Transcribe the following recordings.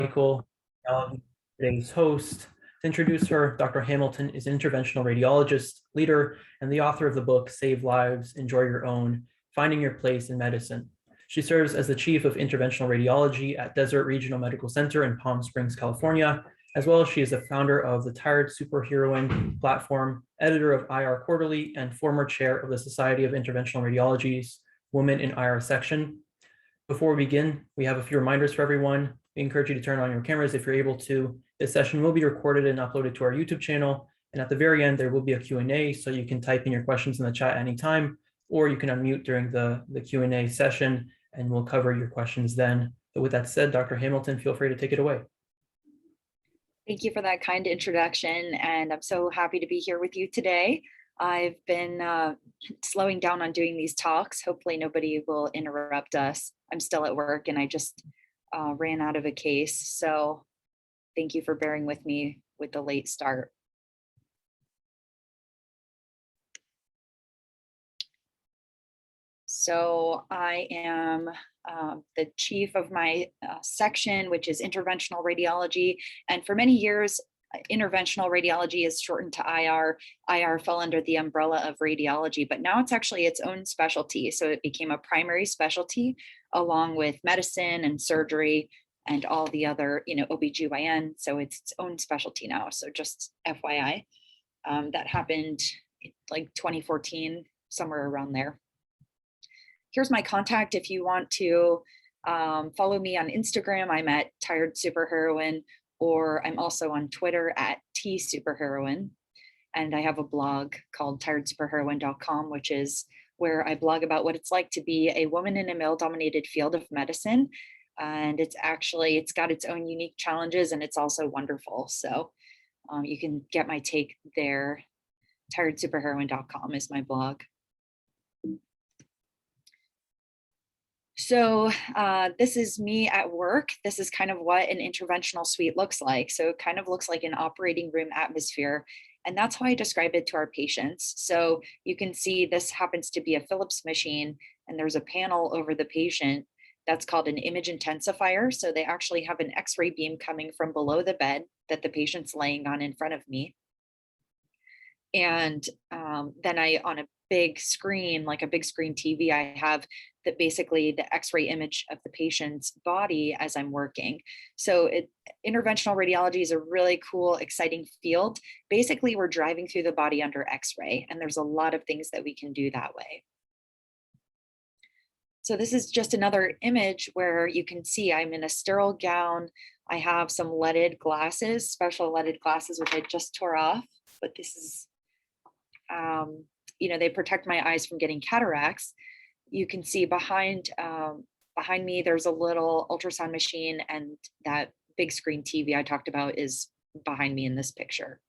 Michael, today's host. To introduce her, Dr. Hamilton is an interventional radiologist, leader, and the author of the book, Save Lives, Enjoy Your Own, Finding Your Place in Medicine. She serves as the Chief of Interventional Radiology at Desert Regional Medical Center in Palm Springs, California, as well as she is the founder of the Tired Superheroine platform, editor of IR Quarterly, and former chair of the Society of Interventional Radiology's Women in IR section. Before we begin, we have a few reminders for everyone. We encourage you to turn on your cameras if you're able to. This session will be recorded and uploaded to our YouTube channel. And at the very end, there will be a Q&A, so you can type in your questions in the chat anytime, or you can unmute during the Q&A session, and we'll cover your questions then. But with that said, Dr. Hamilton, feel free to take it away. Thank you for that kind introduction, and I'm so happy to be here with you today. I've been slowing down on doing these talks. Hopefully nobody will interrupt us. I'm still at work and I just ran out of a case. So thank you for bearing with me with the late start. So I am the chief of my section, which is interventional radiology. And for many years, interventional radiology is shortened to IR. IR fell under the umbrella of radiology, but now it's actually its own specialty. So it became a primary specialty along with medicine and surgery and all the other, OBGYN. So it's its own specialty now. So just FYI, that happened like 2014, somewhere around there. Here's my contact if you want to follow me on Instagram. I'm at Tired Superheroine, or I'm also on Twitter at tsuperheroine. And I have a blog called tiredsuperheroine.com, which is where I blog about what it's like to be a woman in a male-dominated field of medicine. And it's got its own unique challenges, and it's also wonderful. So you can get my take there. Tiredsuperheroine.com is my blog. So this is me at work. This is kind of what an interventional suite looks like. So it kind of looks like an operating room atmosphere. And that's how I describe it to our patients. So you can see this happens to be a Philips machine, and there's a panel over the patient that's called an image intensifier. So they actually have an X-ray beam coming from below the bed that the patient's laying on in front of me. And then on a big screen, like a big screen TV, I have basically the X-ray image of the patient's body as I'm working. So interventional radiology is a really cool, exciting field. Basically, we're driving through the body under X-ray, and there's a lot of things that we can do that way. So this is just another image where you can see I'm in a sterile gown. I have some leaded glasses, special leaded glasses, which I just tore off, but this is, they protect my eyes from getting cataracts. You can see behind me, there's a little ultrasound machine, and that big screen TV I talked about is behind me in this picture.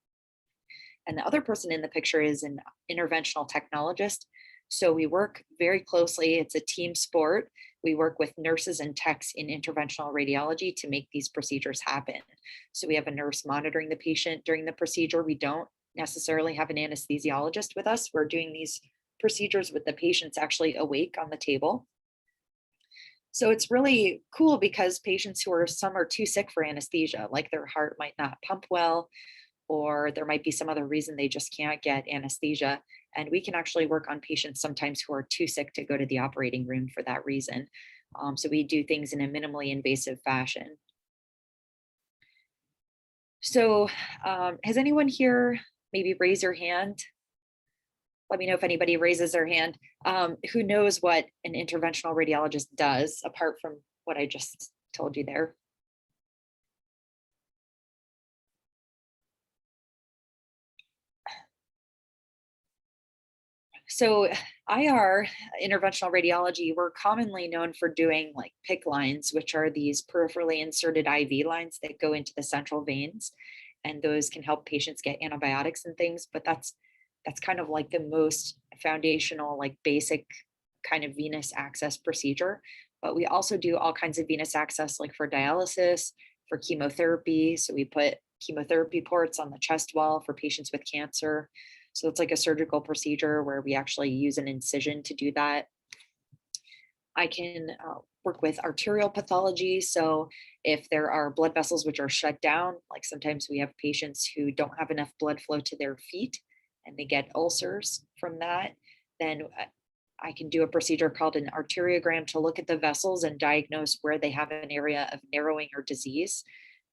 And the other person in the picture is an interventional technologist. So we work very closely. It's a team sport. We work with nurses and techs in interventional radiology to make these procedures happen. So we have a nurse monitoring the patient during the procedure. We don't necessarily have an anesthesiologist with us. We're doing these procedures with the patients actually awake on the table. So it's really cool because patients some are too sick for anesthesia, like their heart might not pump well, or there might be some other reason they just can't get anesthesia. And we can actually work on patients sometimes who are too sick to go to the operating room for that reason. So we do things in a minimally invasive fashion. So has anyone here, maybe raise your hand? Let me know if anybody raises their hand, who knows what an interventional radiologist does, apart from what I just told you there. So IR, interventional radiology, we're commonly known for doing like PICC lines, which are these peripherally inserted IV lines that go into the central veins. And those can help patients get antibiotics and things, but that's kind of like the most foundational, like basic kind of venous access procedure. But we also do all kinds of venous access, like for dialysis, for chemotherapy. So we put chemotherapy ports on the chest wall for patients with cancer. So it's like a surgical procedure where we actually use an incision to do that. I can work with arterial pathology. So if there are blood vessels which are shut down, like sometimes we have patients who don't have enough blood flow to their feet and they get ulcers from that, then I can do a procedure called an arteriogram to look at the vessels and diagnose where they have an area of narrowing or disease.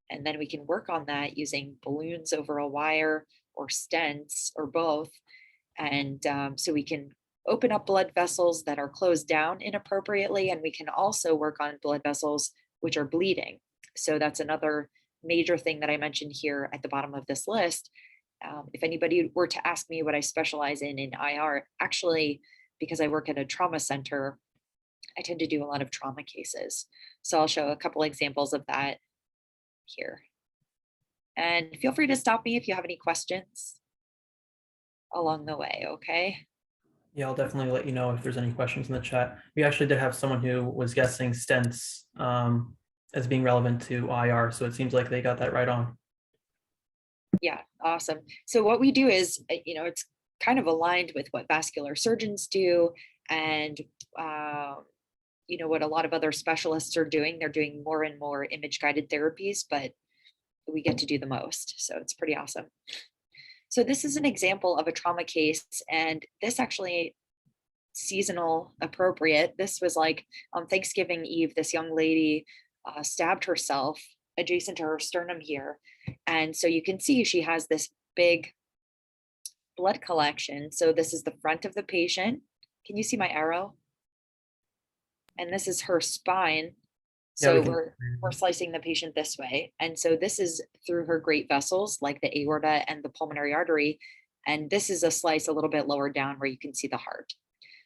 And then we can work on that using balloons over a wire or stents or both. And so we can open up blood vessels that are closed down inappropriately. And we can also work on blood vessels which are bleeding. So that's another major thing that I mentioned here at the bottom of this list. If anybody were to ask me what I specialize in IR, actually, because I work at a trauma center, I tend to do a lot of trauma cases. So I'll show a couple examples of that here. And feel free to stop me if you have any questions along the way, okay? Yeah, I'll definitely let you know if there's any questions in the chat. We actually did have someone who was guessing stents as being relevant to IR, so it seems like they got that right on. Yeah, awesome. So what we do is, it's kind of aligned with what vascular surgeons do and, what a lot of other specialists are doing. They're doing more and more image guided therapies, but we get to do the most. So it's pretty awesome. So this is an example of a trauma case, and this actually seasonal appropriate. This was like on Thanksgiving Eve, this young lady stabbed herself adjacent to her sternum here. And so you can see she has this big blood collection. So this is the front of the patient. Can you see my arrow? And this is her spine. So Yeah, we're slicing the patient this way. And so this is through her great vessels like the aorta and the pulmonary artery. And this is a slice a little bit lower down where you can see the heart.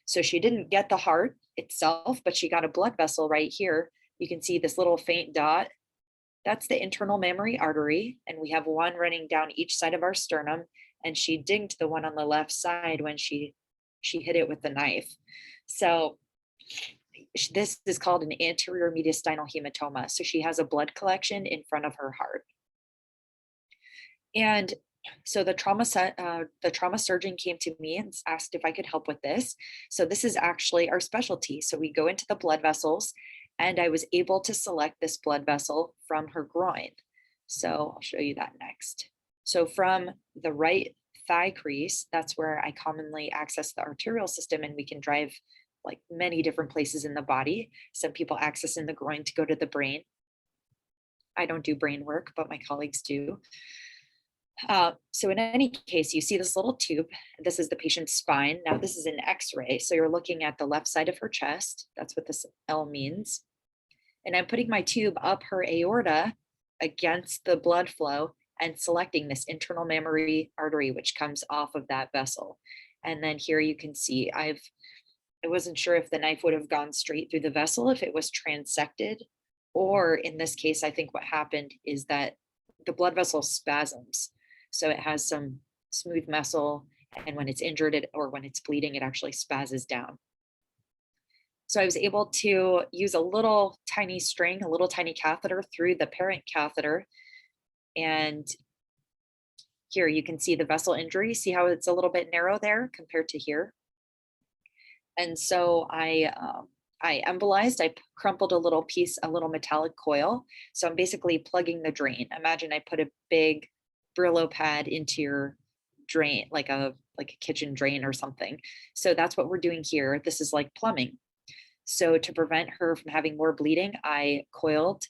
So she didn't get the heart itself, but she got a blood vessel right here. You can see this little faint dot. That's the internal mammary artery. And we have one running down each side of our sternum. And she dinged the one on the left side when she hit it with the knife. So this is called an anterior mediastinal hematoma. So she has a blood collection in front of her heart. And so the trauma surgeon came to me and asked if I could help with this. So this is actually our specialty. So we go into the blood vessels, and I was able to select this blood vessel from her groin. So I'll show you that next. So from the right thigh crease, that's where I commonly access the arterial system, and we can drive like many different places in the body. Some people access in the groin to go to the brain. I don't do brain work, but my colleagues do. So in any case, you see this little tube. This is the patient's spine. Now this is an X-ray. So you're looking at the left side of her chest. That's what this L means. And I'm putting my tube up her aorta against the blood flow and selecting this internal mammary artery, which comes off of that vessel. And then here you can see I wasn't sure if the knife would have gone straight through the vessel if it was transected, or in this case, I think what happened is that the blood vessel spasms. So it has some smooth muscle, and when it's injured or when it's bleeding, it actually spazzes down. So I was able to use a little tiny string, a little tiny catheter through the parent catheter. And here you can see the vessel injury. See how it's a little bit narrow there compared to here. And so I embolized, I crumpled a little piece, a little metallic coil. So I'm basically plugging the drain. Imagine I put a big Brillo pad into your drain, like a kitchen drain or something. So that's what we're doing here. This is like plumbing. So to prevent her from having more bleeding, I coiled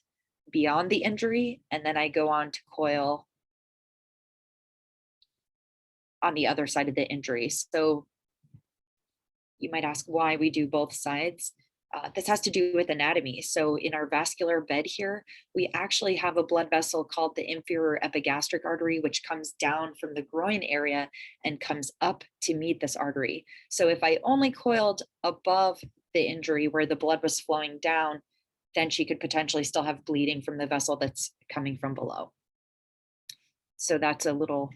beyond the injury, and then I go on to coil on the other side of the injury. So you might ask why we do both sides. This has to do with anatomy. So in our vascular bed here, we actually have a blood vessel called the inferior epigastric artery, which comes down from the groin area and comes up to meet this artery. So if I only coiled above the injury where the blood was flowing down, then she could potentially still have bleeding from the vessel that's coming from below. So that's a little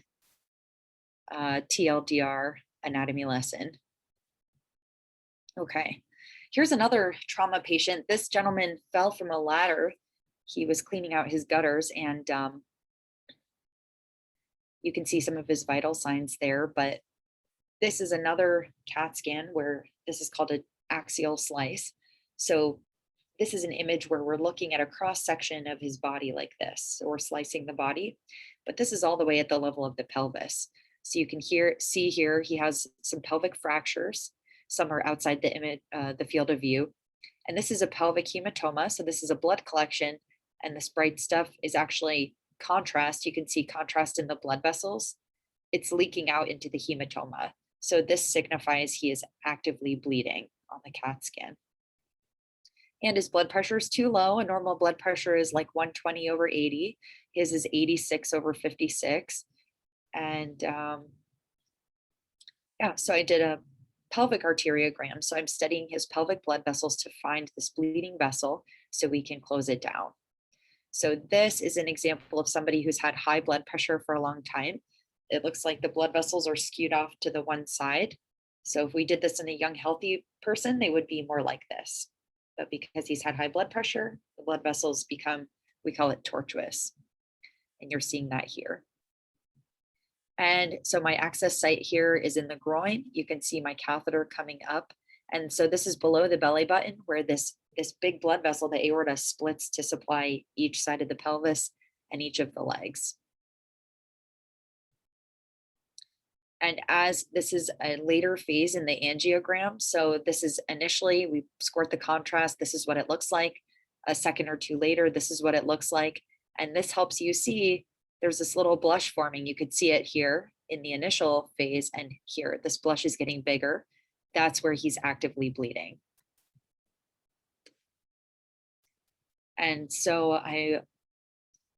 TLDR anatomy lesson. Okay. Here's another trauma patient. This gentleman fell from a ladder. He was cleaning out his gutters, and you can see some of his vital signs there, but this is another CAT scan where this is called an axial slice. So this is an image where we're looking at a cross section of his body like this, or slicing the body, but this is all the way at the level of the pelvis. So you can see here, he has some pelvic fractures. Some are outside the image, the field of view. And this is a pelvic hematoma. So this is a blood collection, and this bright stuff is actually contrast. You can see contrast in the blood vessels. It's leaking out into the hematoma. So this signifies he is actively bleeding on the CAT scan. And his blood pressure is too low. A normal blood pressure is like 120 over 80. His is 86 over 56. And yeah, so I did a pelvic arteriogram. So I'm studying his pelvic blood vessels to find this bleeding vessel so we can close it down. So this is an example of somebody who's had high blood pressure for a long time. It looks like the blood vessels are skewed off to the one side. So if we did this in a young, healthy person, they would be more like this. But because he's had high blood pressure, the blood vessels become, we call it tortuous. And you're seeing that here. And so my access site here is in the groin. You can see my catheter coming up. And so this is below the belly button where this big blood vessel, the aorta, splits to supply each side of the pelvis and each of the legs. And as this is a later phase in the angiogram, so this is initially, we squirt the contrast, this is what it looks like. A second or two later, this is what it looks like. And this helps you see there's this little blush forming. You could see it here in the initial phase, and here, this blush is getting bigger. That's where he's actively bleeding. And so I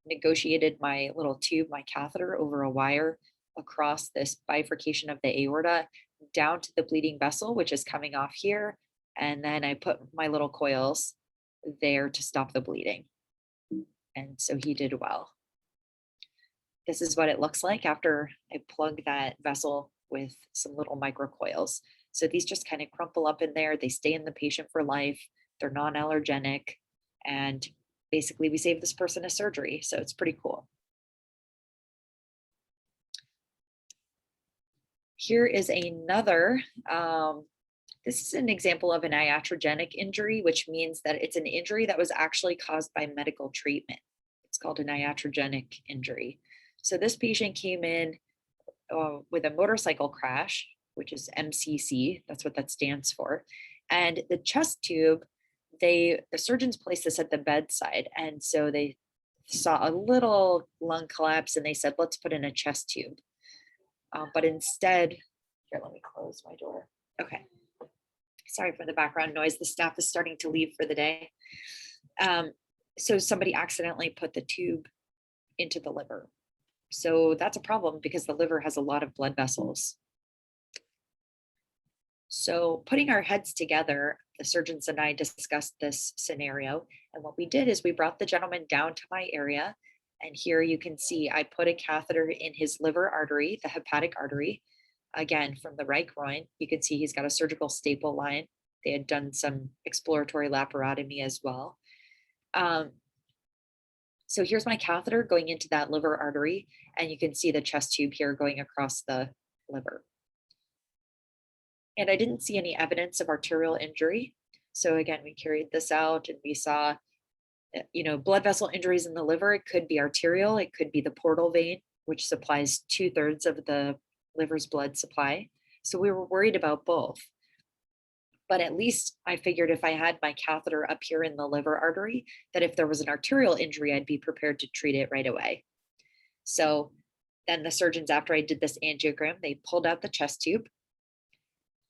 negotiated my little tube, my catheter, over a wire across this bifurcation of the aorta down to the bleeding vessel, which is coming off here. And then I put my little coils there to stop the bleeding. And so he did well. This is what it looks like after I plug that vessel with some little microcoils. So these just kind of crumple up in there. They stay in the patient for life. They're non-allergenic. And basically we save this person a surgery. So it's pretty cool. Here is another, this is an example of an iatrogenic injury, which means that it's an injury that was actually caused by medical treatment. It's called an iatrogenic injury. So this patient came in with a motorcycle crash, which is MCC, that's what that stands for. And the chest tube, the surgeons placed this at the bedside. And so they saw a little lung collapse and they said, let's put in a chest tube. But instead, here, let me close my door. Okay. Sorry for the background noise. The staff is starting to leave for the day. So somebody accidentally put the tube into the liver. So that's a problem because the liver has a lot of blood vessels. So putting our heads together, the surgeons and I discussed this scenario. And what we did is we brought the gentleman down to my area. And here you can see I put a catheter in his liver artery, the hepatic artery, again, from the right groin. You can see he's got a surgical staple line. They had done some exploratory laparotomy as well. So here's my catheter going into that liver artery, and you can see the chest tube here going across the liver. And I didn't see any evidence of arterial injury. So again, we carried this out and we saw, blood vessel injuries in the liver. It could be arterial, it could be the portal vein, which supplies 2/3 of the liver's blood supply. So we were worried about both. But at least I figured if I had my catheter up here in the liver artery, that if there was an arterial injury, I'd be prepared to treat it right away. So then the surgeons, after I did this angiogram, they pulled out the chest tube.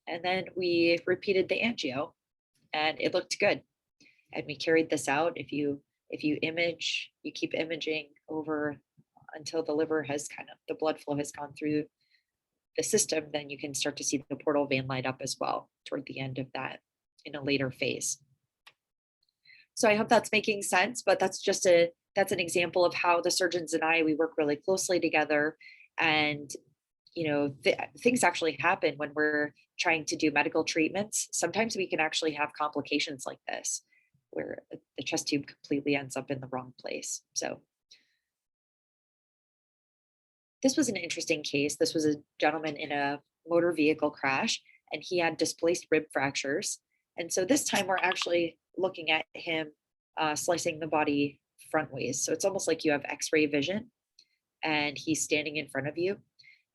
And then we repeated the angio and it looked good. And we carried this out. If you image, you keep imaging over until the liver has the blood flow has gone through the system, then you can start to see the portal vein light up as well toward the end of that in a later phase. So I hope that's making sense, but that's an example of how the surgeons and we work really closely together. And, things actually happen when we're trying to do medical treatments. Sometimes we can actually have complications like this, where the chest tube completely ends up in the wrong place. So this was an interesting case. This was a gentleman in a motor vehicle crash, and he had displaced rib fractures. And so this time we're actually looking at him slicing the body front ways. So it's almost like you have x-ray vision and he's standing in front of you.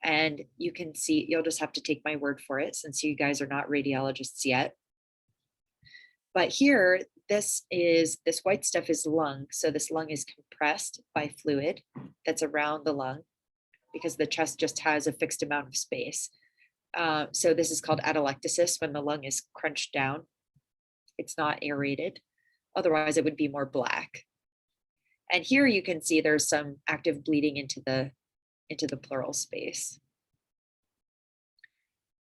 And you can see, you'll just have to take my word for it since you guys are not radiologists yet. But here, this white stuff is lung. So this lung is compressed by fluid that's around the lung because the chest just has a fixed amount of space. So this is called atelectasis when the lung is crunched down. It's not aerated. Otherwise, it would be more black. And here you can see there's some active bleeding into the pleural space.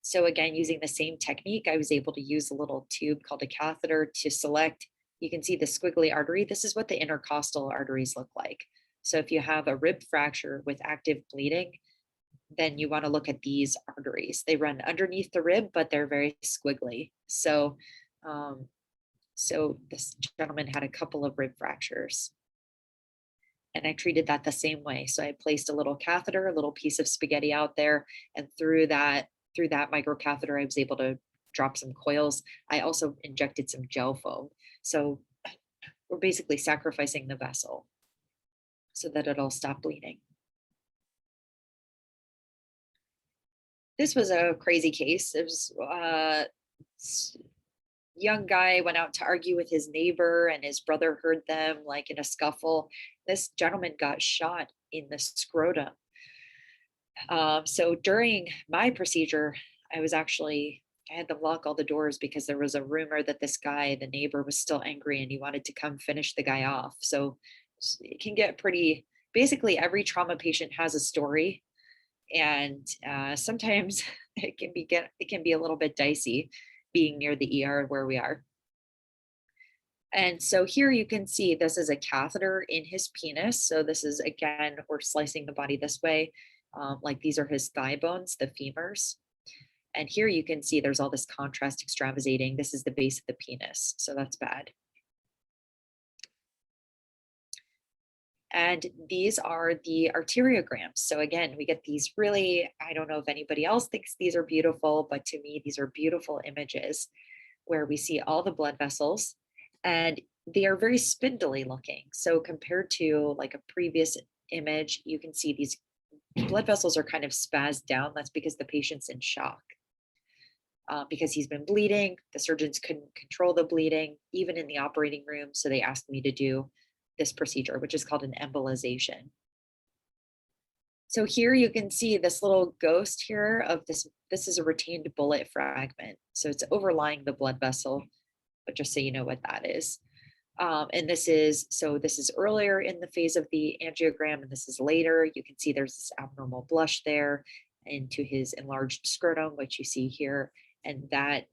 So again, using the same technique, I was able to use a little tube called a catheter to select. You can see the squiggly artery. This is what the intercostal arteries look like. So if you have a rib fracture with active bleeding, then you want to look at these arteries. They run underneath the rib, but they're very squiggly. So, so this gentleman had a couple of rib fractures. And I treated that the same way. So I placed a little catheter, a little piece of spaghetti out there, and through that microcatheter, I was able to drop some coils. I also injected some gel foam. So we're basically sacrificing the vessel so that it'll stop bleeding. This was a crazy case. It was young guy went out to argue with his neighbor and his brother heard them like in a scuffle. This gentleman got shot in the scrotum. So during my procedure, I had them lock all the doors because there was a rumor that this guy, the neighbor, was still angry and he wanted to come finish the guy off. So it can get basically every trauma patient has a story. And sometimes it can be a little bit dicey being near the ER where we are. And so here you can see this is a catheter in his penis. So this is, again, we're slicing the body this way. Like these are his thigh bones, the femurs. And here you can see there's all this contrast extravasating. This is the base of the penis. So that's bad. And these are the arteriograms. So again, we get these really, I don't know if anybody else thinks these are beautiful, but to me, these are beautiful images where we see all the blood vessels and they are very spindly looking. So compared to like a previous image, you can see these blood vessels are kind of spazzed down. That's because the patient's in shock. Because he's been bleeding, the surgeons couldn't control the bleeding, even in the operating room. So they asked me to do this procedure, which is called an embolization. So here you can see this little ghost here of this is a retained bullet fragment. So it's overlying the blood vessel, but just so you know what that is. And this is earlier in the phase of the angiogram, and this is later. You can see there's this abnormal blush there into his enlarged scrotum, which you see here. And that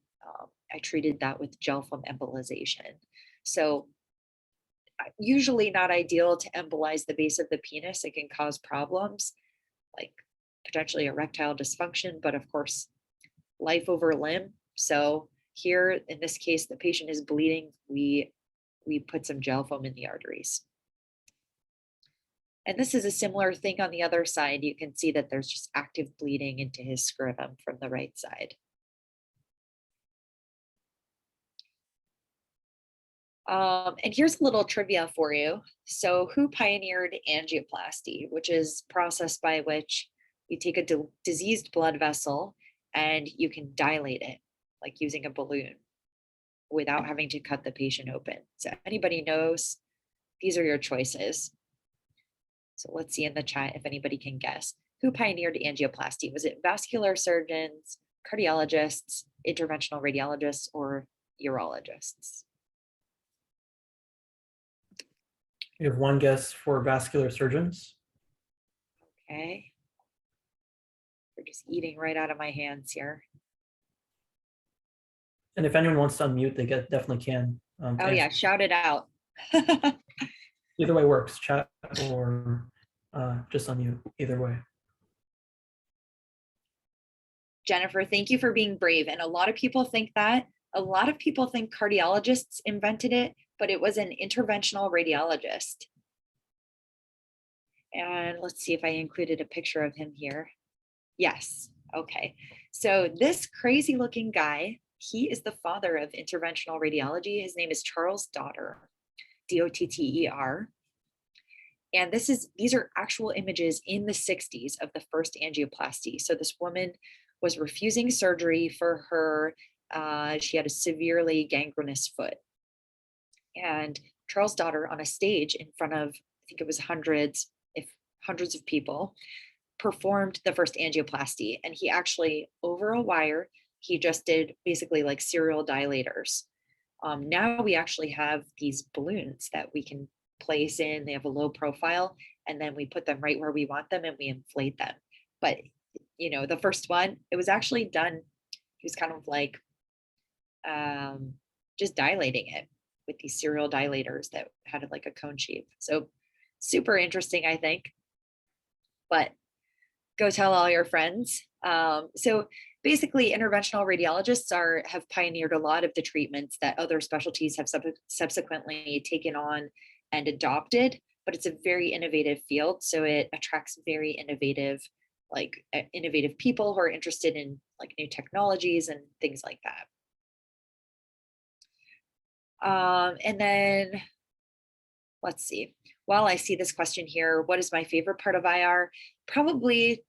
I treated that with gel foam embolization. So usually not ideal to embolize the base of the penis. It can cause problems like potentially erectile dysfunction, but of course, life over limb. So here, in this case, the patient is bleeding. We put some gel foam in the arteries. And this is a similar thing on the other side. You can see that there's just active bleeding into his scrotum from the right side. And here's a little trivia for you. So who pioneered angioplasty, which is a process by which you take a diseased blood vessel and you can dilate it, like using a balloon, without having to cut the patient open. So anybody knows, these are your choices. So let's see in the chat if anybody can guess. Who pioneered angioplasty? Was it vascular surgeons, cardiologists, interventional radiologists, or urologists? You have one guess for vascular surgeons. Okay. They're just eating right out of my hands here. And if anyone wants to unmute, they definitely can. Oh yeah, shout it out. Either way works, chat or just unmute, either way. Jennifer, thank you for being brave. And a lot of people think that. A lot of people think cardiologists invented it, but it was an interventional radiologist. And let's see if I included a picture of him here. Yes, okay. So this crazy looking guy, he is the father of interventional radiology. His name is Charles Dotter, Dotter. And these are actual images in the 60s of the first angioplasty. So this woman was refusing surgery for her, she had a severely gangrenous foot. And Charles Dotter, on a stage in front of, I think it was hundreds of people, performed the first angioplasty. And he actually, over a wire, he just did basically like serial dilators. Now we actually have these balloons that we can place in. They have a low profile, and then we put them right where we want them and we inflate them. But the first one, it was actually done, he was kind of like just dilating it with these serial dilators that had like a cone shape. So super interesting, I think. But go tell all your friends. So basically, interventional radiologists have pioneered a lot of the treatments that other specialties have subsequently taken on and adopted, but it's a very innovative field. So it attracts very innovative people who are interested in like new technologies and things like that. And then let's see, while I see this question here, what is my favorite part of IR? Probably,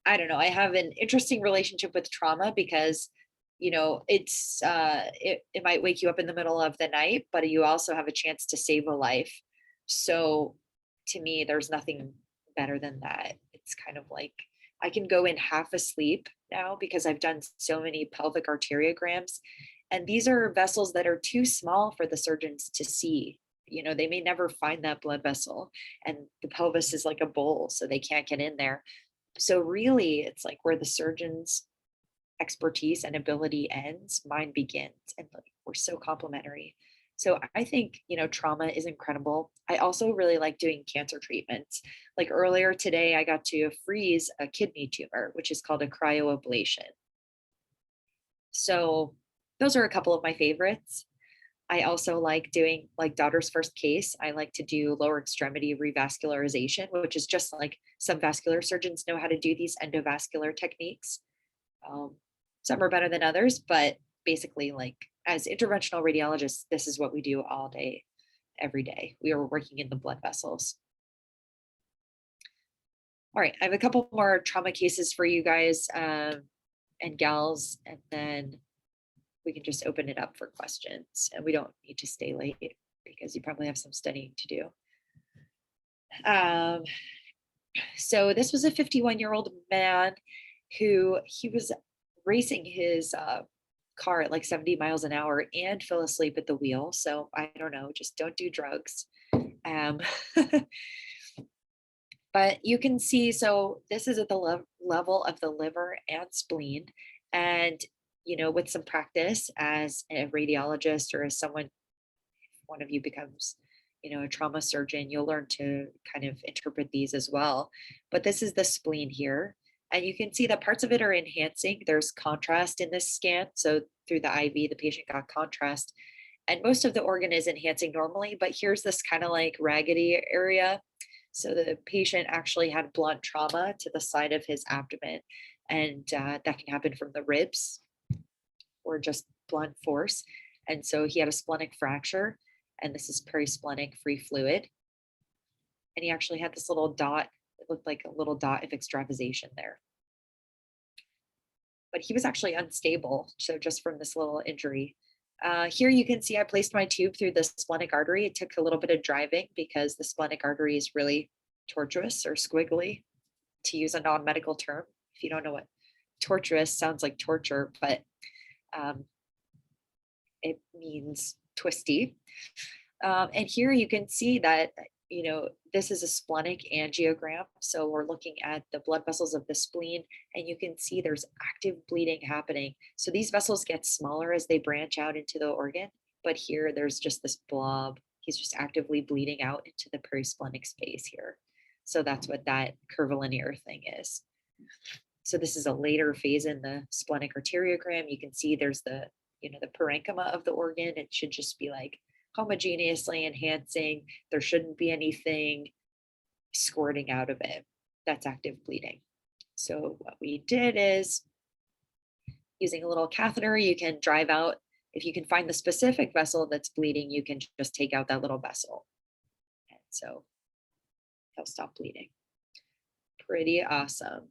I don't know, I have an interesting relationship with trauma because it's it might wake you up in the middle of the night, but you also have a chance to save a life. So to me, there's nothing better than that. It's kind of like I can go in half asleep now because I've done so many pelvic arteriograms, and these are vessels that are too small for the surgeons to see. They may never find that blood vessel, and the pelvis is like a bowl, so they can't get in there. So really, it's like where the surgeon's expertise and ability ends, mine begins, and we're so complementary. So I think, trauma is incredible. I also really like doing cancer treatments. Like earlier today, I got to freeze a kidney tumor, which is called a cryoablation. So those are a couple of my favorites. I also like doing like Dotter's first case. I like to do lower extremity revascularization, which is just like some vascular surgeons know how to do these endovascular techniques. Some are better than others, but basically, like as interventional radiologists, this is what we do all day, every day. We are working in the blood vessels. All right, I have a couple more trauma cases for you guys and gals, and then we can just open it up for questions, and we don't need to stay late because you probably have some studying to do. So this was a 51-year-old man who he was racing his car at like 70 miles an hour and fell asleep at the wheel. So I don't know, just don't do drugs. But you can see, so this is at the level of the liver and spleen. And, with some practice as a radiologist or as someone, one of you becomes, a trauma surgeon, you'll learn to kind of interpret these as well. But this is the spleen here. And you can see that parts of it are enhancing. There's contrast in this scan. So through the IV, the patient got contrast. And most of the organ is enhancing normally, but here's this kind of like raggedy area. So the patient actually had blunt trauma to the side of his abdomen. And that can happen from the ribs or just blunt force. And so he had a splenic fracture, and this is perisplenic free fluid. And he actually had this little dot. It looked like a little dot of extravasation there. But he was actually unstable, so just from this little injury. Here you can see I placed my tube through the splenic artery. It took a little bit of driving because the splenic artery is really tortuous or squiggly, to use a non-medical term. If you don't know what tortuous sounds like torture, but it means twisty. And here you can see that, this is a splenic angiogram. So we're looking at the blood vessels of the spleen, and you can see there's active bleeding happening. So these vessels get smaller as they branch out into the organ, but here there's just this blob. He's just actively bleeding out into the perisplenic space here. So that's what that curvilinear thing is. So this is a later phase in the splenic arteriogram. You can see there's the parenchyma of the organ. It should just be like homogeneously enhancing. There shouldn't be anything squirting out of it. That's active bleeding. So what we did is Using a little catheter, you can drive out, if you can find the specific vessel that's bleeding, you can just take out that little vessel. And so he'll stop bleeding. Pretty awesome.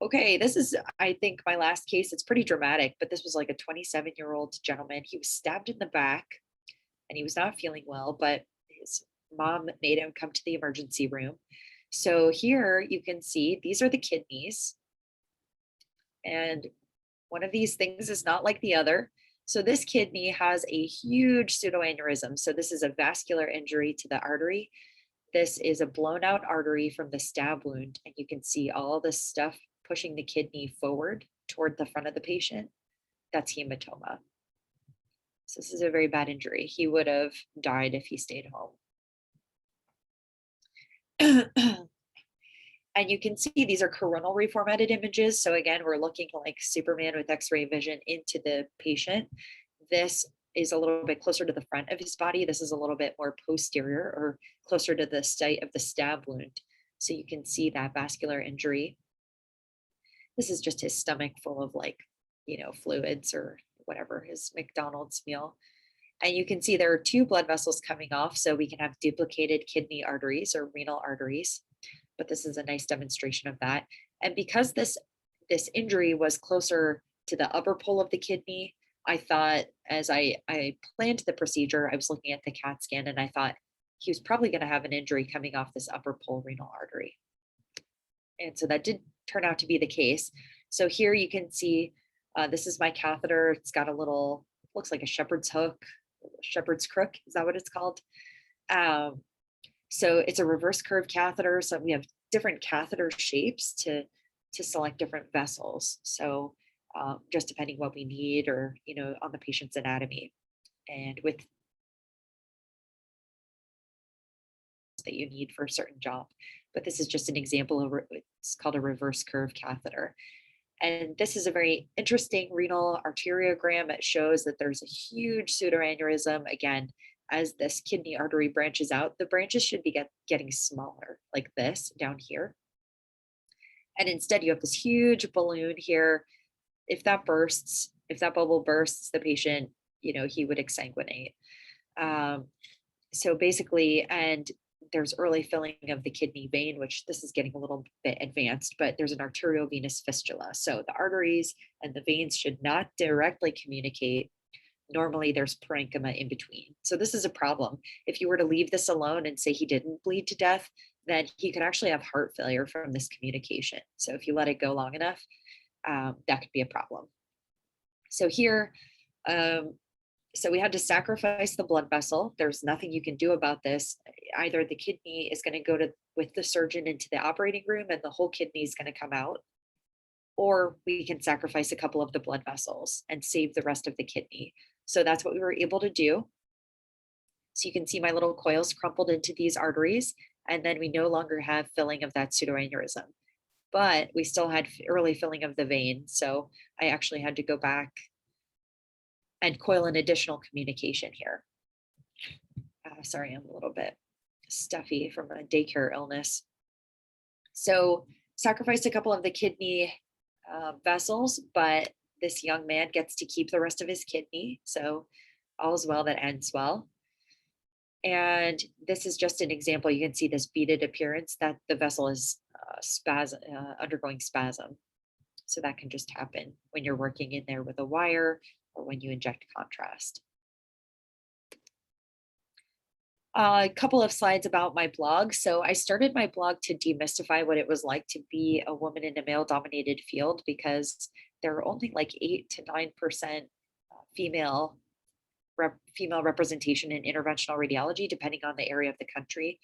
Okay, this is, I think, my last case. It's pretty dramatic, but this was like a 27-year-old gentleman. He was stabbed in the back and he was not feeling well, but his mom made him come to the emergency room. So here you can see these are the kidneys. And one of these things is not like the other. So this kidney has a huge pseudoaneurysm. So this is a vascular injury to the artery. This is a blown out artery from the stab wound. And you can see all this stuff pushing the kidney forward toward the front of the patient. That's hematoma. So this is a very bad injury. He would have died if he stayed home. And you can see these are coronal reformatted images. So again, we're looking like Superman with X-ray vision into the patient. This is a little bit closer to the front of his body. This is a little bit more posterior or closer to the site of the stab wound. So you can see that vascular injury. This is just his stomach full of like, fluids or whatever, his McDonald's meal. And you can see there are 2 blood vessels coming off. So we can have duplicated kidney arteries or renal arteries. But this is a nice demonstration of that. And because this injury was closer to the upper pole of the kidney, I thought, as I planned the procedure, I was looking at the CAT scan and I thought he was probably going to have an injury coming off this upper pole renal artery. And so that did turn out to be the case. So here you can see, this is my catheter. It's got a little, looks like a shepherd's hook, shepherd's crook. Is that what it's called? So it's a reverse curve catheter. So we have different catheter shapes to select different vessels. So just depending what we need or, on the patient's anatomy. And with that you need for a certain job. But this is just an example of, it's called a reverse curve catheter. And this is a very interesting renal arteriogram. It shows that there's a huge pseudoaneurysm. Again, as this kidney artery branches out, the branches should be getting smaller, like this down here. And instead you have this huge balloon here. If that bursts, if that bubble bursts, the patient, he would exsanguinate. So basically, and there's early filling of the kidney vein, which this is getting a little bit advanced, but there's an arteriovenous fistula. So the arteries and the veins should not directly communicate. Normally there's parenchyma in between. So this is a problem. If you were to leave this alone and say he didn't bleed to death, then he could actually have heart failure from this communication. So if you let it go long enough, that could be a problem. So here, so we had to sacrifice the blood vessel. There's nothing you can do about this. Either the kidney is going to go with the surgeon into the operating room and the whole kidney is going to come out, or we can sacrifice a couple of the blood vessels and save the rest of the kidney. So that's what we were able to do. So you can see my little coils crumpled into these arteries, and then we no longer have filling of that pseudoaneurysm, but we still had early filling of the vein. So I actually had to go back and coil an additional communication here. Sorry, I'm a little bit stuffy from a daycare illness. So sacrificed a couple of the kidney vessels, but this young man gets to keep the rest of his kidney. So all's well that ends well. And this is just an example. You can see this beaded appearance that the vessel is undergoing spasm. So that can just happen when you're working in there with a wire or when you inject contrast. A couple of slides about my blog. So I started my blog to demystify what it was like to be a woman in a male-dominated field, because there are only like 8 to 9% female representation in interventional radiology, depending on the area of the country.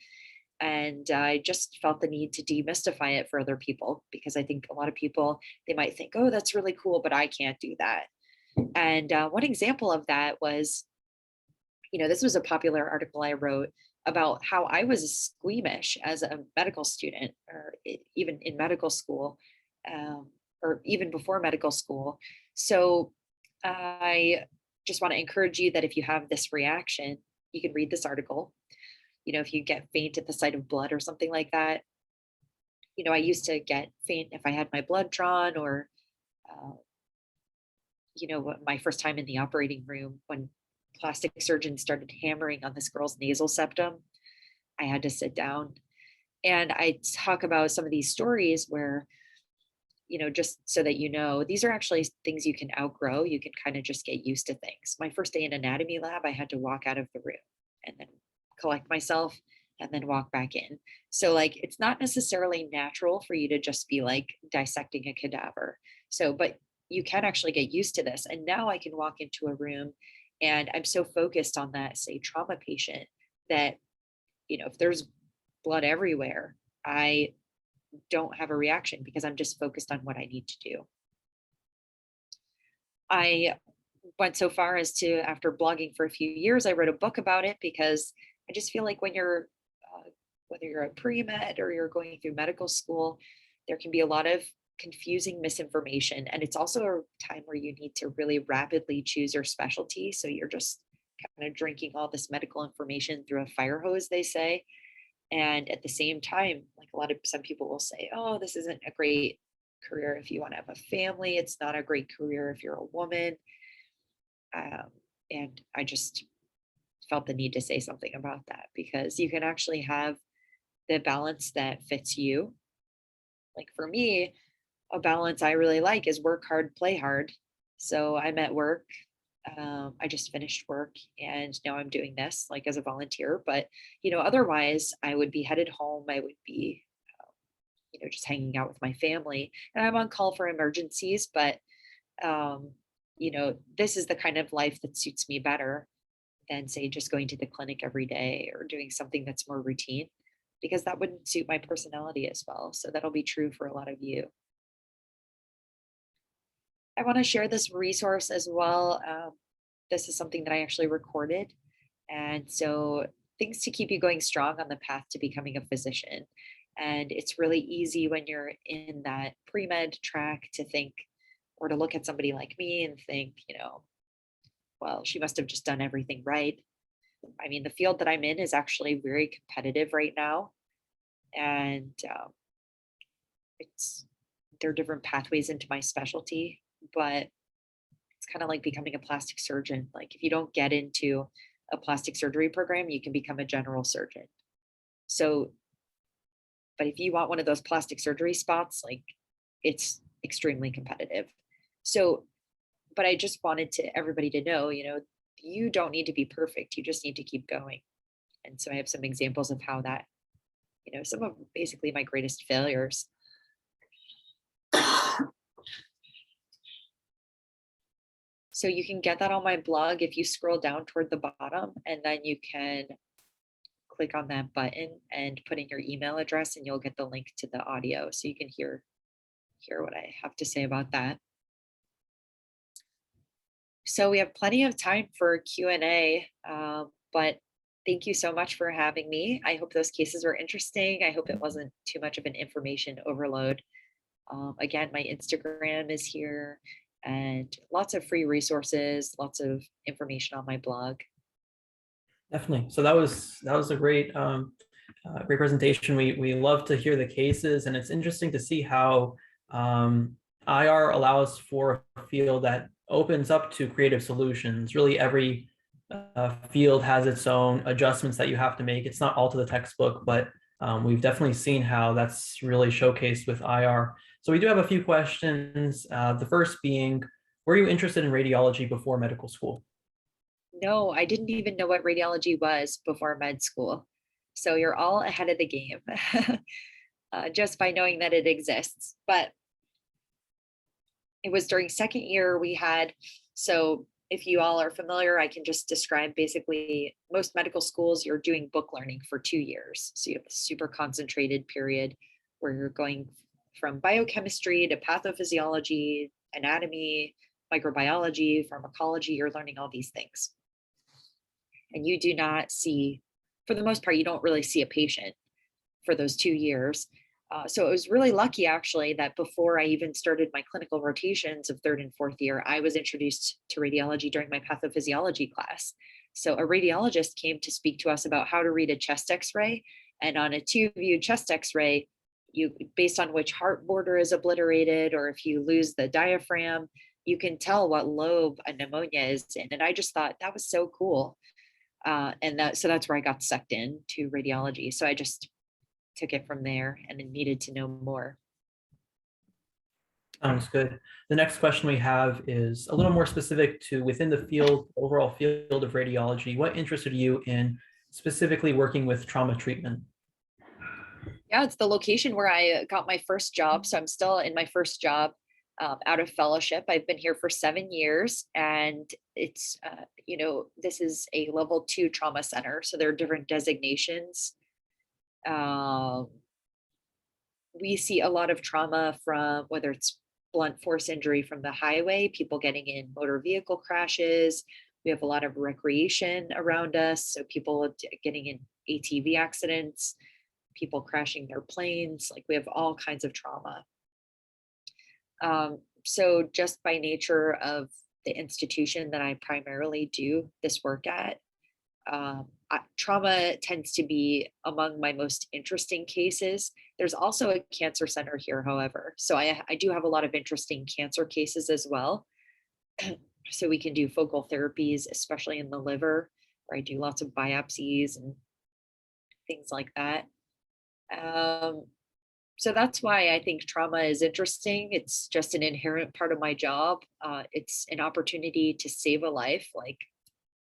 And I just felt the need to demystify it for other people, because I think a lot of people, they might think, oh, that's really cool, but I can't do that. And one example of that was, this was a popular article I wrote about how I was squeamish as a medical student, or even in medical school, or even before medical school. So I just want to encourage you that if you have this reaction, you can read this article. If you get faint at the sight of blood or something like that, I used to get faint if I had my blood drawn, or My first time in the operating room when plastic surgeons started hammering on this girl's nasal septum, I had to sit down. And I talk about some of these stories where, just so that these are actually things you can outgrow. You can kind of just get used to things. My first day in anatomy lab, I had to walk out of the room and then collect myself and then walk back in. So, like, it's not necessarily natural for you to just be like dissecting a cadaver. So, but you can actually get used to this. And now I can walk into a room and I'm so focused on that, say, trauma patient that, if there's blood everywhere, I don't have a reaction because I'm just focused on what I need to do. I went so far as to, after blogging for a few years, I wrote a book about it because I just feel like when you're, whether you're a pre-med or you're going through medical school, there can be a lot of confusing misinformation. And it's also a time where you need to really rapidly choose your specialty. So you're just kind of drinking all this medical information through a fire hose, they say. And at the same time, like some people will say, oh, this isn't a great career if you want to have a family. It's not a great career if you're a woman. And I just felt the need to say something about that because you can actually have the balance that fits you. Like for me, a balance I really like is work hard, play hard. So I'm at work. I just finished work and now I'm doing this like as a volunteer. But, otherwise I would be headed home. I would be, just hanging out with my family. And I'm on call for emergencies. But, this is the kind of life that suits me better than, say, just going to the clinic every day or doing something that's more routine, because that wouldn't suit my personality as well. So that'll be true for a lot of you. I want to share this resource as well. This is something that I actually recorded. And so, things to keep you going strong on the path to becoming a physician. And it's really easy when you're in that pre med track to think, or to look at somebody like me and think, well, she must have just done everything right. I mean, the field that I'm in is actually very competitive right now. And there are different pathways into my specialty, but it's kind of like becoming a plastic surgeon. Like if you don't get into a plastic surgery program, you can become a general surgeon. So, but if you want one of those plastic surgery spots, like it's extremely competitive. So, but I just wanted everybody to know, you don't need to be perfect. You just need to keep going. And so I have some examples of how that, some of basically my greatest failures. So you can get that on my blog if you scroll down toward the bottom, and then you can click on that button and put in your email address and you'll get the link to the audio so you can hear what I have to say about that. So we have plenty of time for Q&A, but thank you so much for having me. I hope those cases were interesting. I hope it wasn't too much of an information overload. Again, my Instagram is here and lots of free resources, lots of information on my blog. Definitely. So that was a great great presentation. We love to hear the cases, and it's interesting to see how IR allows for a field that opens up to creative solutions. Really, every field has its own adjustments that you have to make. It's not all to the textbook, but we've definitely seen how that's really showcased with IR. So we do have a few questions. The first being, were you interested in radiology before medical school? No, I didn't even know what radiology was before med school. So you're all ahead of the game just by knowing that it exists. But it was during second year we had, so if you all are familiar, I can just describe basically most medical schools, you're doing book learning for 2 years. So you have a super concentrated period where you're going from biochemistry to pathophysiology, anatomy, microbiology, pharmacology, you're learning all these things. And you do not see, for the most part, you don't really see a patient for those 2 years. So it was really lucky, actually, that before I even started my clinical rotations of third and fourth year, I was introduced to radiology during my pathophysiology class. So a radiologist came to speak to us about how to read a chest x-ray. And on a 2-view chest x-ray, based on which heart border is obliterated, or if you lose the diaphragm, you can tell what lobe a pneumonia is in. And I just thought that was so cool. So that's where I got sucked in to radiology. So I just took it from there and then needed to know more. Sounds good. The next question we have is a little more specific to within the field, overall field of radiology. What interested you in specifically working with trauma treatment? Yeah, it's the location where I got my first job. So I'm still in my first job out of fellowship. I've been here for 7 years, and it's, this is a level 2 trauma center. So there are different designations. We see a lot of trauma from whether it's blunt force injury from the highway, people getting in motor vehicle crashes. We have a lot of recreation around us. So people getting in ATV accidents, people crashing their planes, like we have all kinds of trauma. So just by nature of the institution that I primarily do this work at, trauma tends to be among my most interesting cases. There's also a cancer center here, however. So I do have a lot of interesting cancer cases as well. So we can do focal therapies, especially in the liver, where I do lots of biopsies and things like that. So that's why I think trauma is interesting. It's just an inherent part of my job. It's an opportunity to save a life. Like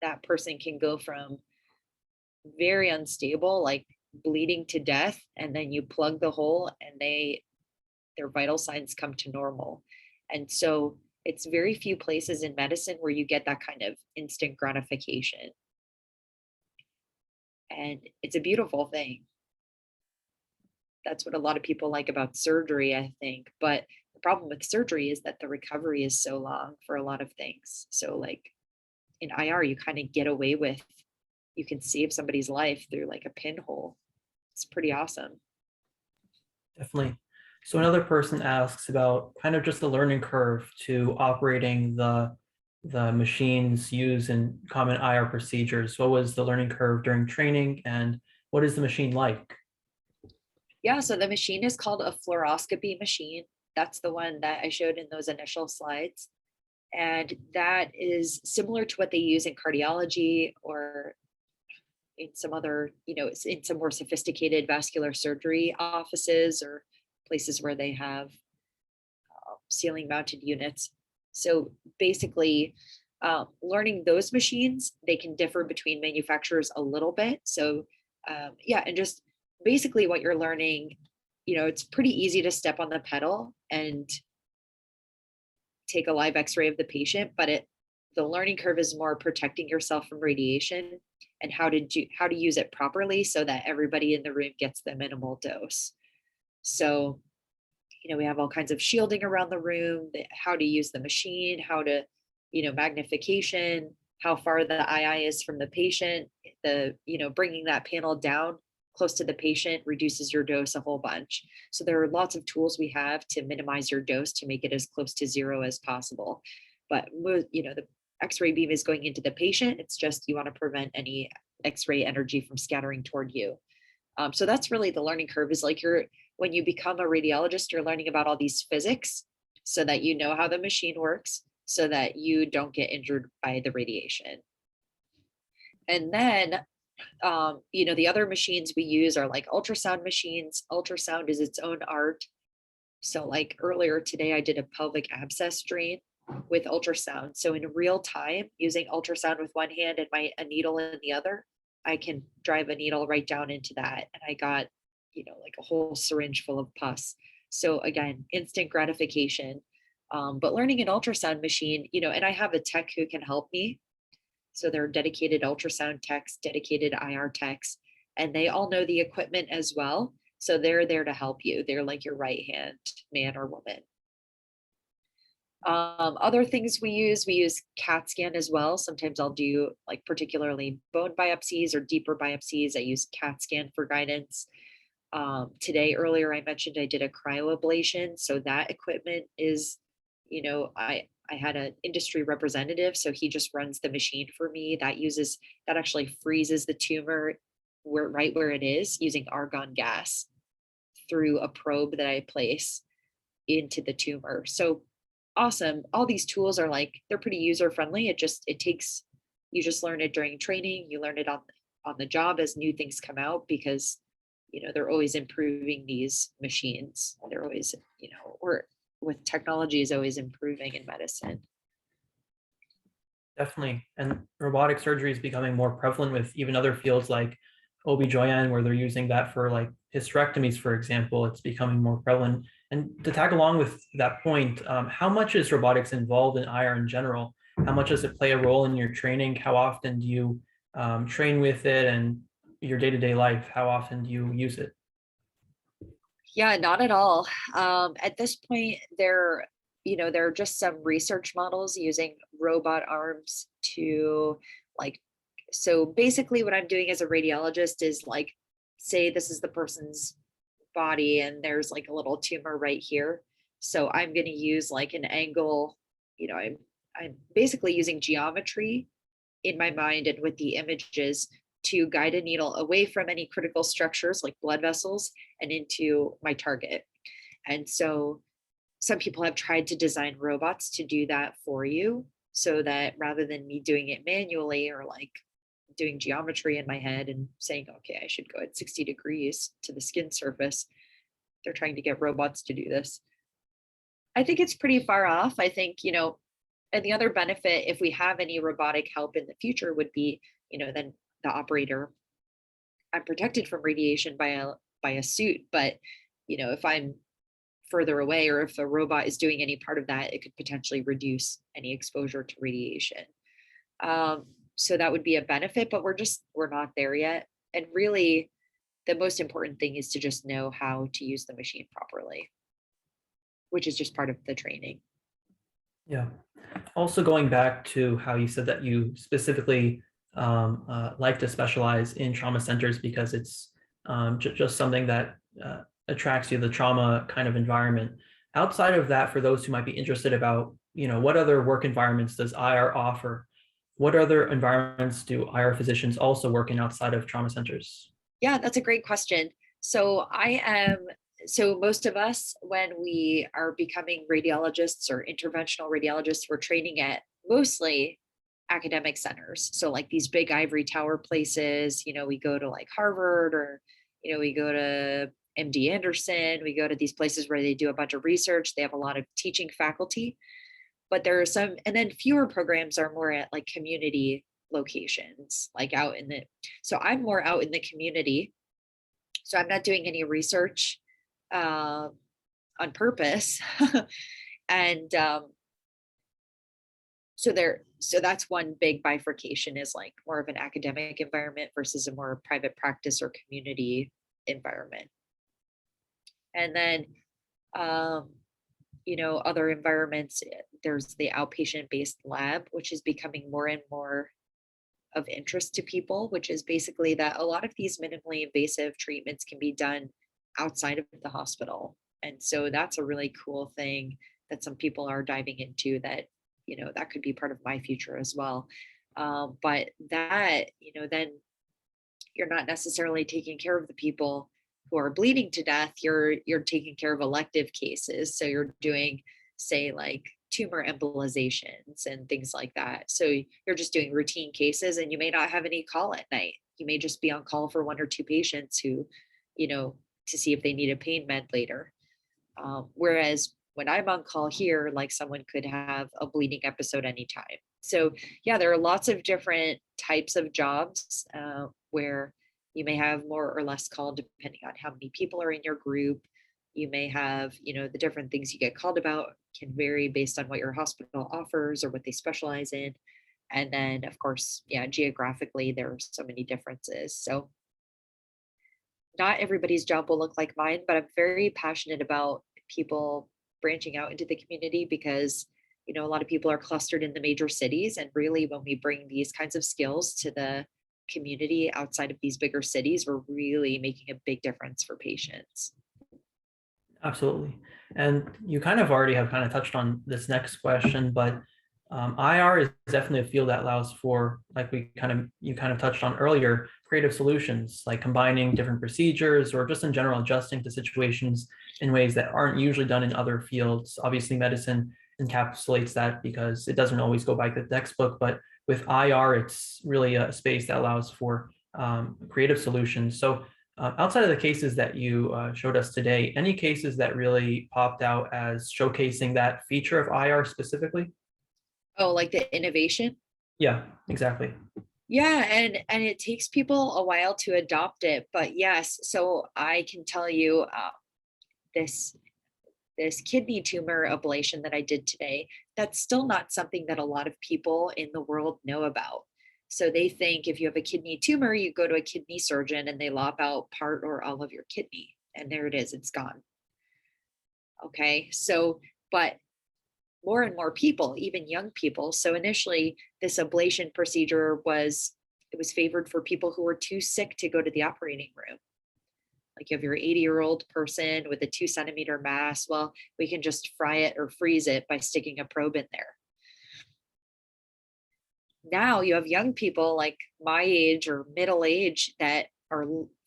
that person can go from very unstable, like bleeding to death, and then you plug the hole and their vital signs come to normal. And so it's very few places in medicine where you get that kind of instant gratification. And it's a beautiful thing. That's what a lot of people like about surgery, I think. But the problem with surgery is that the recovery is so long for a lot of things. So like in IR, you kind of get away with, you can save somebody's life through like a pinhole. It's pretty awesome. Definitely. So another person asks about kind of just the learning curve to operating the machines used in common IR procedures. What was the learning curve during training, and what is the machine like? Yeah, so the machine is called a fluoroscopy machine. That's the one that I showed in those initial slides. And that is similar to what they use in cardiology or in some other, in some more sophisticated vascular surgery offices or places where they have ceiling mounted units. So basically, learning those machines, they can differ between manufacturers a little bit. So and just basically what you're learning, it's pretty easy to step on the pedal and take a live x-ray of the patient, but the learning curve is more protecting yourself from radiation and how to use it properly so that everybody in the room gets the minimal dose. So, we have all kinds of shielding around the room, how to use the machine, how to, magnification, how far the II is from the patient, bringing that panel down close to the patient reduces your dose a whole bunch. So there are lots of tools we have to minimize your dose to make it as close to zero as possible. But, the X-ray beam is going into the patient. It's just you want to prevent any X-ray energy from scattering toward you. So that's really the learning curve, is like when you become a radiologist, you're learning about all these physics so that you know how the machine works so that you don't get injured by the radiation. And then, the other machines we use are like ultrasound machines. Ultrasound is its own art. So like earlier today, I did a pelvic abscess drain with ultrasound. So in real time, using ultrasound with one hand and a needle in the other, I can drive a needle right down into that. And I got, like a whole syringe full of pus. So again, instant gratification. But learning an ultrasound machine, and I have a tech who can help me. So there are dedicated ultrasound techs, dedicated IR techs, and they all know the equipment as well. So they're there to help you. They're like your right hand man or woman. Other things we use CAT scan as well. Sometimes I'll do like particularly bone biopsies or deeper biopsies. I use CAT scan for guidance. Earlier I mentioned I did a cryoablation. So that equipment is, I had an industry representative, so he just runs the machine for me. That actually freezes the tumor right where it is using argon gas. through a probe that I place into the tumor. So awesome. All these tools are like, they're pretty user friendly. It takes, you just learn it during training, you learn it on the job as new things come out, because they're always improving these machines. They're always, or with technology is always improving in medicine. Definitely. And robotic surgery is becoming more prevalent with even other fields like OB/GYN, where they're using that for like hysterectomies, for example. It's becoming more prevalent. And to tag along with that point, how much is robotics involved in IR in general? How much does it play a role in your training? How often do you train with it, and your day-to-day life? How often do you use it? Yeah, not at all. At this point, there are just some research models using robot arms to like, so basically what I'm doing as a radiologist is like, say this is the person's body and there's like a little tumor right here. So I'm going to use like an angle, I'm basically using geometry in my mind and with the images to guide a needle away from any critical structures like blood vessels and into my target. And so some people have tried to design robots to do that for you, so that rather than me doing it manually or like doing geometry in my head and saying, okay, I should go at 60 degrees to the skin surface, they're trying to get robots to do this. I think it's pretty far off. I think, and the other benefit, if we have any robotic help in the future, would be, then the operator, I'm protected from radiation by a suit, but if I'm further away or if a robot is doing any part of that, it could potentially reduce any exposure to radiation. So that would be a benefit, but we're not there yet. And really, the most important thing is to just know how to use the machine properly, which is just part of the training. Yeah. Also, going back to how you said that you specifically like to specialize in trauma centers because it's just something that attracts you, the trauma kind of environment. Outside of that, for those who might be interested about, what other work environments does IR offer? What other environments do IR physicians also work in outside of trauma centers? Yeah, that's a great question. So most of us, when we are becoming radiologists or interventional radiologists, we're training at mostly academic centers. So like these big ivory tower places, we go to like Harvard, or, we go to MD Anderson, we go to these places where they do a bunch of research. They have a lot of teaching faculty, but there are some, and then fewer programs are more at like community locations, like so I'm more out in the community. So I'm not doing any research on purpose. And so that's one big bifurcation, is like more of an academic environment versus a more private practice or community environment. And then other environments, there's the outpatient based lab, which is becoming more and more of interest to people, which is basically that a lot of these minimally invasive treatments can be done outside of the hospital. And so that's a really cool thing that some people are diving into, that, that could be part of my future as well. But that, then you're not necessarily taking care of the people who are bleeding to death. You're taking care of elective cases. So you're doing, say, like tumor embolizations and things like that. So you're just doing routine cases, and you may not have any call at night. You may just be on call for one or two patients who, to see if they need a pain med later. Whereas when I'm on call here, like someone could have a bleeding episode anytime. So yeah, there are lots of different types of jobs where you may have more or less call depending on how many people are in your group. You may have, the different things you get called about can vary based on what your hospital offers or what they specialize in. And then of course, yeah, geographically, there are so many differences. So not everybody's job will look like mine, but I'm very passionate about people branching out into the community, because a lot of people are clustered in the major cities, and really when we bring these kinds of skills to the community outside of these bigger cities, we're really making a big difference for patients. Absolutely. And you kind of already have kind of touched on this next question, but IR is definitely a field that allows for, like you kind of touched on earlier, creative solutions, like combining different procedures or just in general adjusting to situations in ways that aren't usually done in other fields. Obviously, medicine encapsulates that because it doesn't always go by the textbook, but with IR, it's really a space that allows for creative solutions. So outside of the cases that you showed us today, any cases that really popped out as showcasing that feature of IR specifically? Oh, like the innovation? Yeah, exactly. Yeah, and it takes people a while to adopt it, but yes, so I can tell you this this kidney tumor ablation that I did today, that's still not something that a lot of people in the world know about. So they think if you have a kidney tumor, you go to a kidney surgeon and they lop out part or all of your kidney, and there it is, it's gone. Okay, so but more and more people, even young people. So initially, this ablation procedure was favored for people who were too sick to go to the operating room. Like you have your 80-year-old person with a 2 centimeter mass. Well, we can just fry it or freeze it by sticking a probe in there. Now you have young people like my age or middle age that are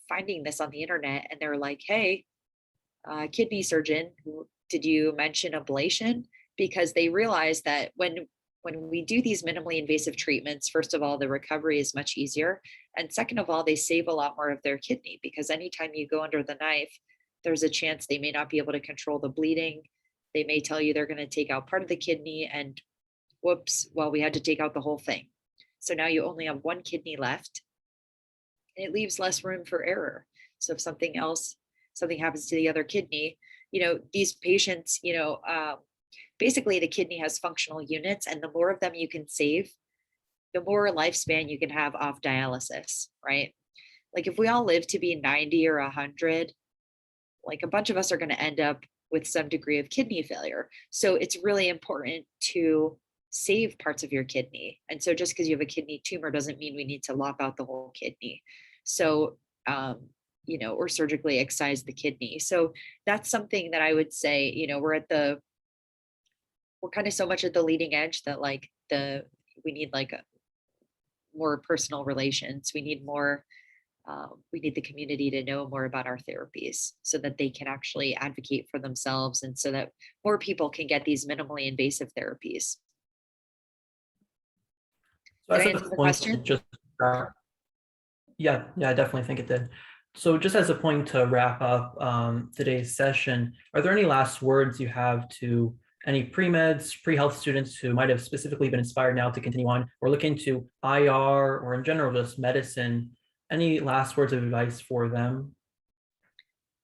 finding this on the internet and they're like, hey, kidney surgeon, did you mention ablation? Because they realize that when we do these minimally invasive treatments, first of all, the recovery is much easier. And second of all, they save a lot more of their kidney because anytime you go under the knife, there's a chance they may not be able to control the bleeding. They may tell you they're going to take out part of the kidney and whoops, well, we had to take out the whole thing. So now you only have one kidney left and it leaves less room for error. So if something happens to the other kidney, these patients, basically the kidney has functional units and the more of them you can save, the more lifespan you can have off dialysis, right? Like if we all live to be 90 or 100, like a bunch of us are going to end up with some degree of kidney failure. So it's really important to save parts of your kidney. And so just because you have a kidney tumor doesn't mean we need to lop out the whole kidney. So, or surgically excise the kidney. So that's something that I would say, we're kind of so much at the leading edge that we need more personal relations. We need more, we need the community to know more about our therapies so that they can actually advocate for themselves and so that more people can get these minimally invasive therapies. So Did as I a answer the point, question? yeah, I definitely think it did. So just as a point to wrap up today's session, are there any last words you have to any pre-meds, pre-health students who might have specifically been inspired now to continue on or look into IR or in general just medicine? Any last words of advice for them?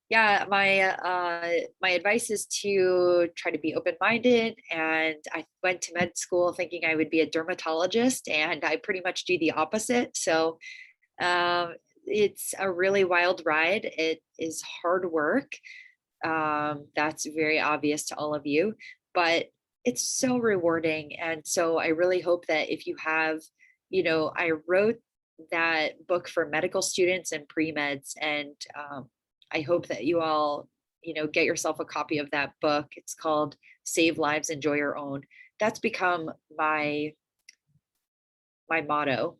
Yeah, my advice is to try to be open-minded. And I went to med school thinking I would be a dermatologist, and I pretty much do the opposite. So it's a really wild ride. It is hard work. That's very obvious to all of you, but it's so rewarding. And so I really hope that if you have, I wrote that book for medical students and pre-meds, and I hope that you all, get yourself a copy of that book. It's called Save Lives, Enjoy Your Own. That's become my motto,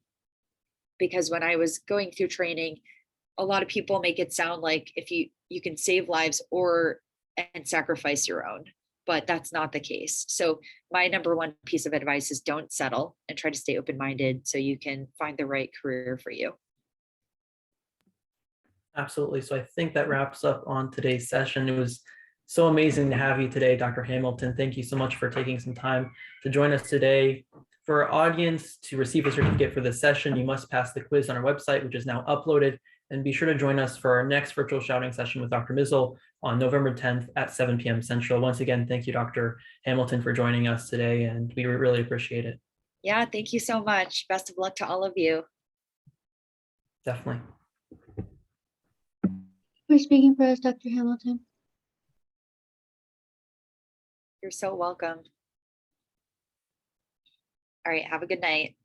because when I was going through training, a lot of people make it sound like if you can save lives and sacrifice your own, but that's not the case. So my number one piece of advice is don't settle and try to stay open-minded so you can find the right career for you. Absolutely. So I think that wraps up on today's session. It was so amazing to have you today, Dr. Hamilton. Thank you so much for taking some time to join us today. For our audience, to receive a certificate for this session, you must pass the quiz on our website, which is now uploaded. And be sure to join us for our next virtual shouting session with Dr. Mizzle on November 10th at 7 p.m. Central. Once again, thank you, Dr. Hamilton, for joining us today, and we really appreciate it. Yeah, thank you so much. Best of luck to all of you. Definitely. For speaking for us, Dr. Hamilton. You're so welcome. All right, have a good night.